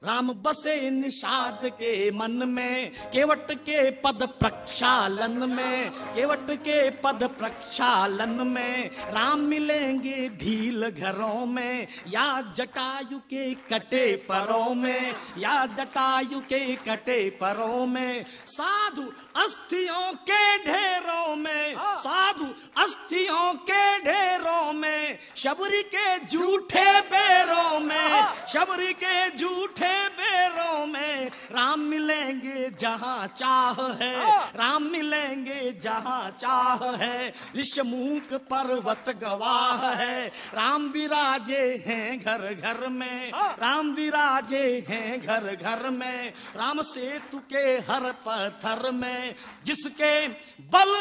राम बसे निषाद के मन में, केवट के पद प्रक्षालन में, केवट के पद प्रक्षालन में। राम मिलेंगे भील घरों में, या जटायु के कटे परों में, या जटायु के कटे परों में। साधु अस्थियों के ढेरों में, साधु अस्थियों के ढेरों में, शबरी के झूठे बेरों में, शबरी के झूठे बेरों में। राम मिलेंगे जहां चाह है, राम मिलेंगे जहां चाह है। ऋषमुख पर्वत गवाह है, राम विराजे हैं घर घर में, राम विराजे हैं घर घर में। राम सेतु के हर पत्थर में, जिसके बल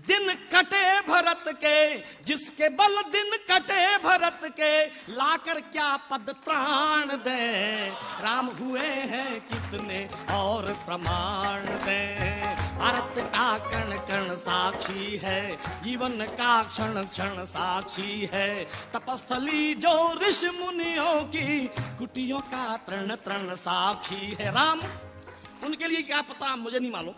दिन कटे भरत के, जिसके बल दिन कटे भरत के, लाकर क्या पद त्राण दे। राम हुए हैं कितने और प्रमाण दे। भारत का कण कण साक्षी है, जीवन का क्षण क्षण साक्षी है। तपस्थली जो ऋषि मुनियों की, कुटियों का तृण तृण साक्षी है। राम, उनके लिए क्या पता, मुझे नहीं मालूम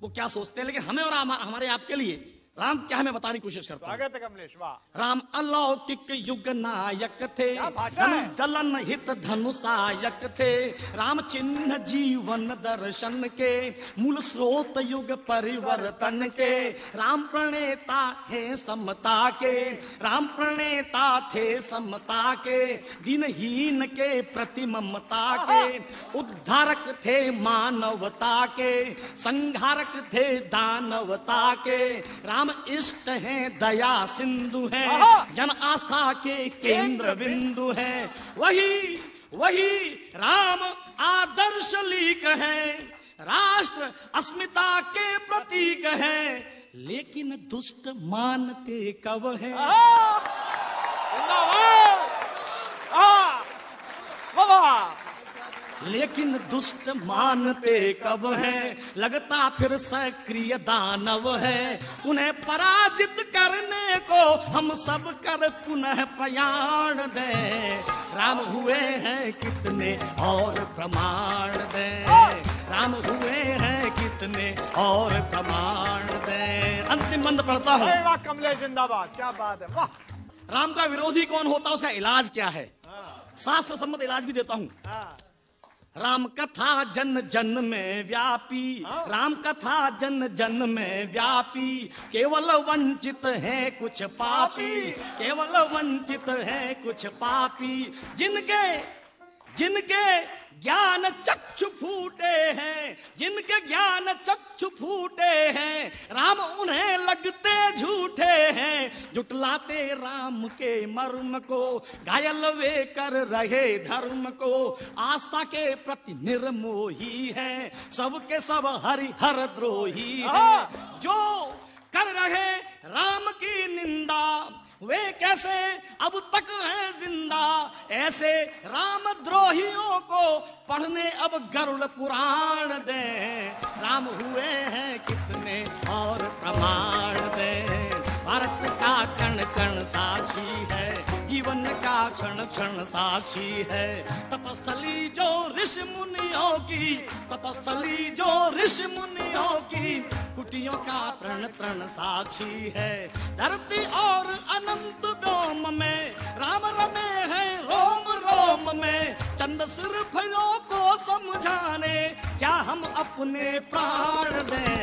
वो क्या सोचते हैं, लेकिन हमें और हमारे आपके लिए राम क्या हमें बताने की कोशिश करता है। स्वागत है कमलेश, वाह। राम अलौकिक युग नायक थे, धनुष दलन हित धनुषायक थे। राम चिन्ह जीवन दर्शन के, मूल स्रोत युग परिवर्तन के। राम प्रणेता थे समता के, राम प्रणेता थे समता के। दिनहीन के प्रति ममता के, उद्धारक थे मानवता के। संहारक थे दानवता के। राम इष्ट हैं दया सिंधु हैं, जन आस्था के केंद्र बिंदु हैं। वही वही राम आदर्श लीक है, राष्ट्र अस्मिता के प्रतीक है। लेकिन दुष्ट मानते कब है। लेकिन दुष्ट मानते कब है, लगता फिर सक्रिय दानव है। उन्हें पराजित करने को हम सब कर पुनः प्रयाण दें। राम हुए हैं कितने और प्रमाण दें, राम हुए हैं कितने और प्रमाण दें। अंतिम मंत्र पढ़ता हूँ। वाह कमलेश, जिंदाबाद, क्या बात है, वाह। राम का विरोधी कौन होता है, उसका इलाज क्या है, शास्त्र सम्मत इलाज भी देता हूँ। राम कथा जन जन में व्यापी, राम कथा जन जन में व्यापी। केवल वंचित है कुछ पापी, केवल वंचित है कुछ पापी। जिनके जिनके ज्ञान चक्षु फूटे हैं, जिनके ज्ञान चक्षु फूटे हैं। राम उन्हें लगते झूठे हैं, जुटलाते राम के मर्म को। घायल वे कर रहे धर्म को, आस्था के प्रति निर्मोही हैं। सबके सब हरिहर द्रोही हैं। जो कर रहे राम की निंदा, वे कैसे अब तक हैं जिंदा। ऐसे राम द्रोहियों को पढ़ने अब गरुड़ पुराण दें। राम हुए हैं कितने और प्रमाण दें। भारत का कण कण साक्षी है, जीवन का क्षण क्षण साक्षी है। तपस्थली जो ऋषि मुनियों की, तपस्थली जो ऋषि मुनियों की, कुटियों का तृण तृण साक्षी है। धरती और अनंत व्योम में राम रमे हैं रोम रोम में। चंद सिर फलों को समझाने क्या हम अपने प्राण दें।